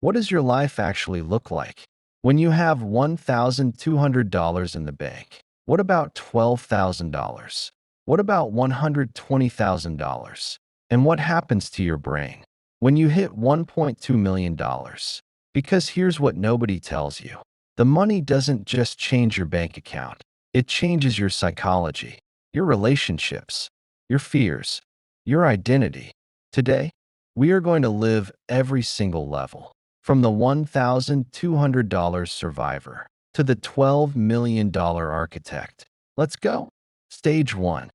What does your life actually look like? When you have $1,200 in the bank, what about $12,000? What about $120,000? And what happens to your brain when you hit $1.2 million? Because here's what nobody tells you. The money doesn't just change your bank account. It changes your psychology, your relationships, your fears, your identity. Today, we are going to live every single level, from the $1,200 survivor to the $12 million architect. Let's go. Stage 1.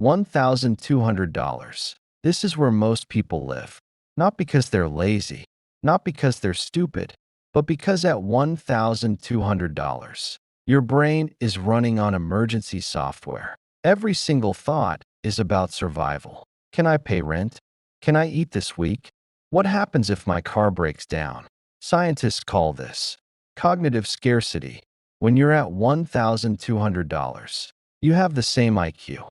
$1,200. This is where most people live. Not because they're lazy, not because they're stupid, but because at $1,200, your brain is running on emergency software. Every single thought is about survival. Can I pay rent? Can I eat this week? What happens if my car breaks down? Scientists call this cognitive scarcity. When you're at $1,200, you have the same IQ,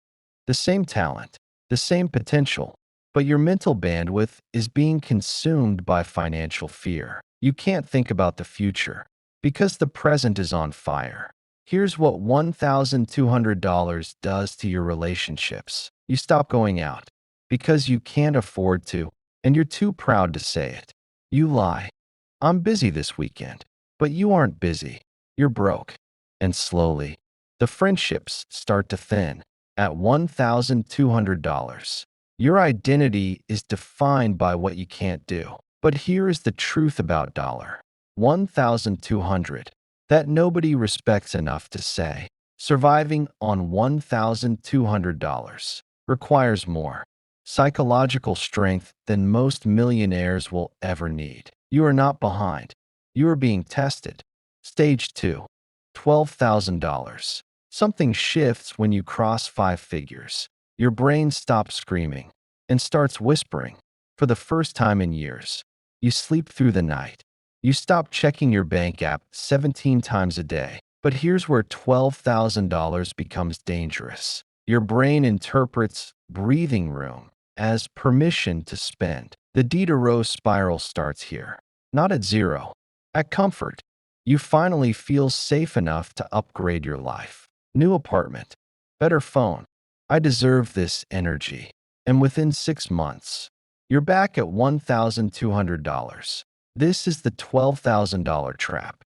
the same talent, the same potential, but your mental bandwidth is being consumed by financial fear. You can't think about the future because the present is on fire. Here's what $1,200 does to your relationships. You stop going out because you can't afford to, and you're too proud to say it. You lie. I'm busy this weekend, but you aren't busy. You're broke. And slowly, the friendships start to thin. At $1,200, your identity is defined by what you can't do. But here is the truth about $1,200 that nobody respects enough to say. Surviving on $1,200 requires more psychological strength than most millionaires will ever need. You are not behind. You are being tested. Stage 2. $12,000. Something shifts when you cross 5 figures. Your brain stops screaming and starts whispering. For the first time in years, you sleep through the night. You stop checking your bank app 17 times a day. But here's where $12,000 becomes dangerous. Your brain interprets breathing room as permission to spend. The Diderot spiral starts here, not at zero, at comfort. You finally feel safe enough to upgrade your life. New apartment, better phone. I deserve this energy. And within 6 months, you're back at $1,200. This is the $12,000 trap.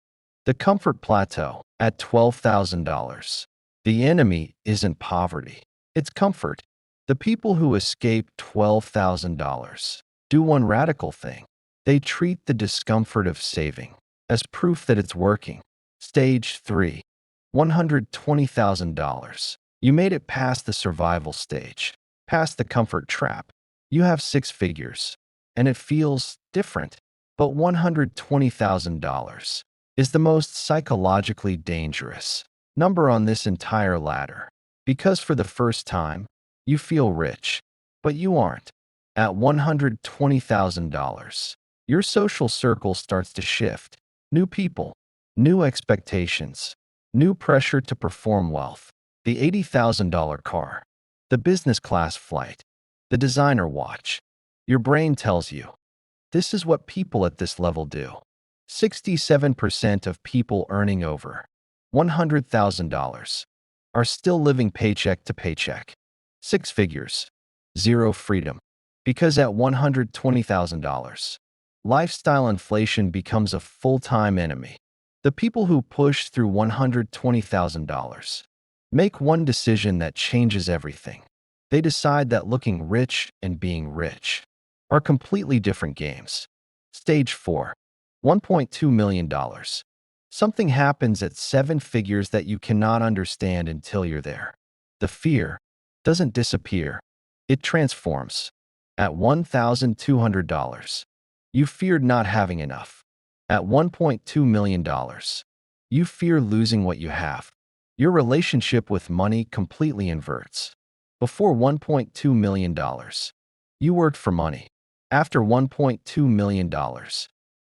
The comfort plateau at $12,000. The enemy isn't poverty, it's comfort. The people who escape $12,000 do one radical thing. They treat the discomfort of saving as proof that it's working. Stage 3. $120,000. You made it past the survival stage, past the comfort trap. You have 6 figures, and it feels different. But $120,000 is the most psychologically dangerous number on this entire ladder. Because for the first time, you feel rich, but you aren't. At $120,000, your social circle starts to shift. New people, new expectations, new pressure to perform wealth. The $80,000 car, the business class flight, the designer watch. Your brain tells you, this is what people at this level do. 67% of people earning over $100,000 are still living paycheck to paycheck. 6 figures, zero freedom. Because at $120,000, lifestyle inflation becomes a full-time enemy. The people who push through $120,000 make one decision that changes everything. They decide that looking rich and being rich are completely different games. Stage 4. $1.2 million. Something happens at 7 figures that you cannot understand until you're there. The fear doesn't disappear. It transforms. At $1,200, you feared not having enough. At $1.2 million, you fear losing what you have. Your relationship with money completely inverts. Before $1.2 million, you worked for money. After $1.2 million,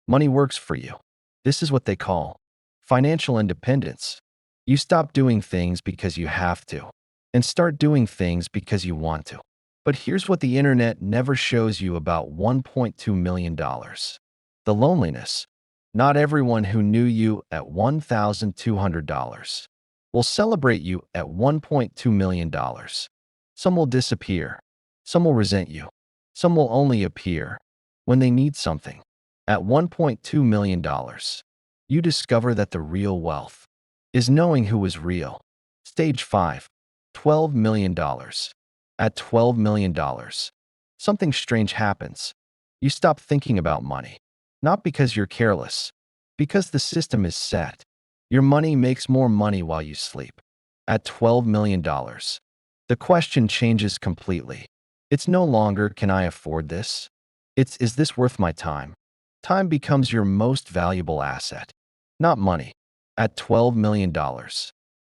money works for you. This is what they call financial independence. You stop doing things because you have to and start doing things because you want to. But here's what the internet never shows you about $1.2 million. The the loneliness. Not everyone who knew you at $1,200 will celebrate you at $1.2 million. Some will disappear. Some will resent you. Some will only appear when they need something. At $1.2 million, you discover that the real wealth is knowing who is real. Stage 5, $12 million. At $12 million, something strange happens. You stop thinking about money. Not because you're careless, because the system is set. Your money makes more money while you sleep. At $12 million, the question changes completely. It's no longer, can I afford this? It's, is this worth my time? Time becomes your most valuable asset, not money. At $12 million,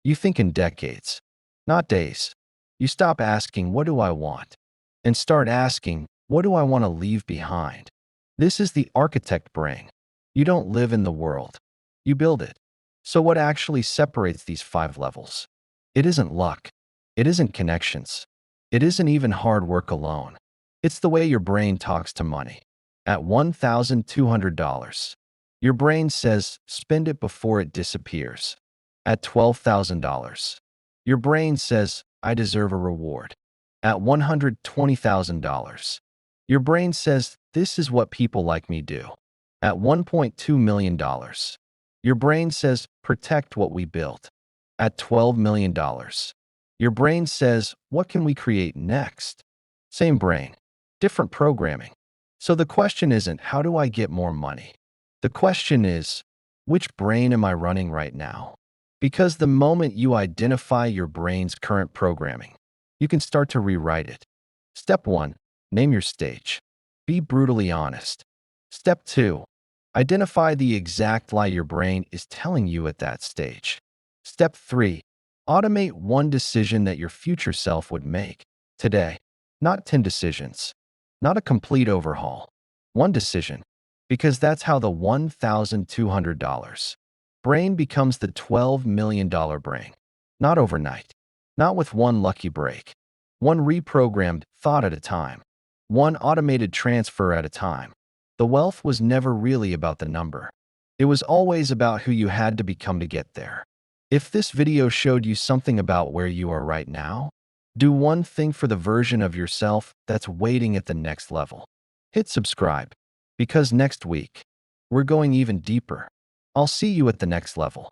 you think in decades, not days. You stop asking, what do I want? And start asking, what do I want to leave behind? This is the architect brain. You don't live in the world. You build it. So what actually separates these 5 levels? It isn't luck. It isn't connections. It isn't even hard work alone. It's the way your brain talks to money. At $1,200, your brain says, spend it before it disappears. At $12,000, your brain says, I deserve a reward. At $120,000, your brain says, this is what people like me do. At $1.2 million, your brain says, protect what we built. At $12 million, your brain says, what can we create next? Same brain, different programming. So the question isn't, how do I get more money? The question is, which brain am I running right now? Because the moment you identify your brain's current programming, you can start to rewrite it. Step 1, name your stage. Be brutally honest. Step 2, identify the exact lie your brain is telling you at that stage. Step 3, automate one decision that your future self would make today. Not 10 decisions. Not a complete overhaul. One decision. Because that's how the $1,200 brain becomes the $12 million brain. Not overnight. Not with one lucky break. One reprogrammed thought at a time. One automated transfer at a time. The wealth was never really about the number. It was always about who you had to become to get there. If this video showed you something about where you are right now, do one thing for the version of yourself that's waiting at the next level. Hit subscribe, because next week, we're going even deeper. I'll see you at the next level.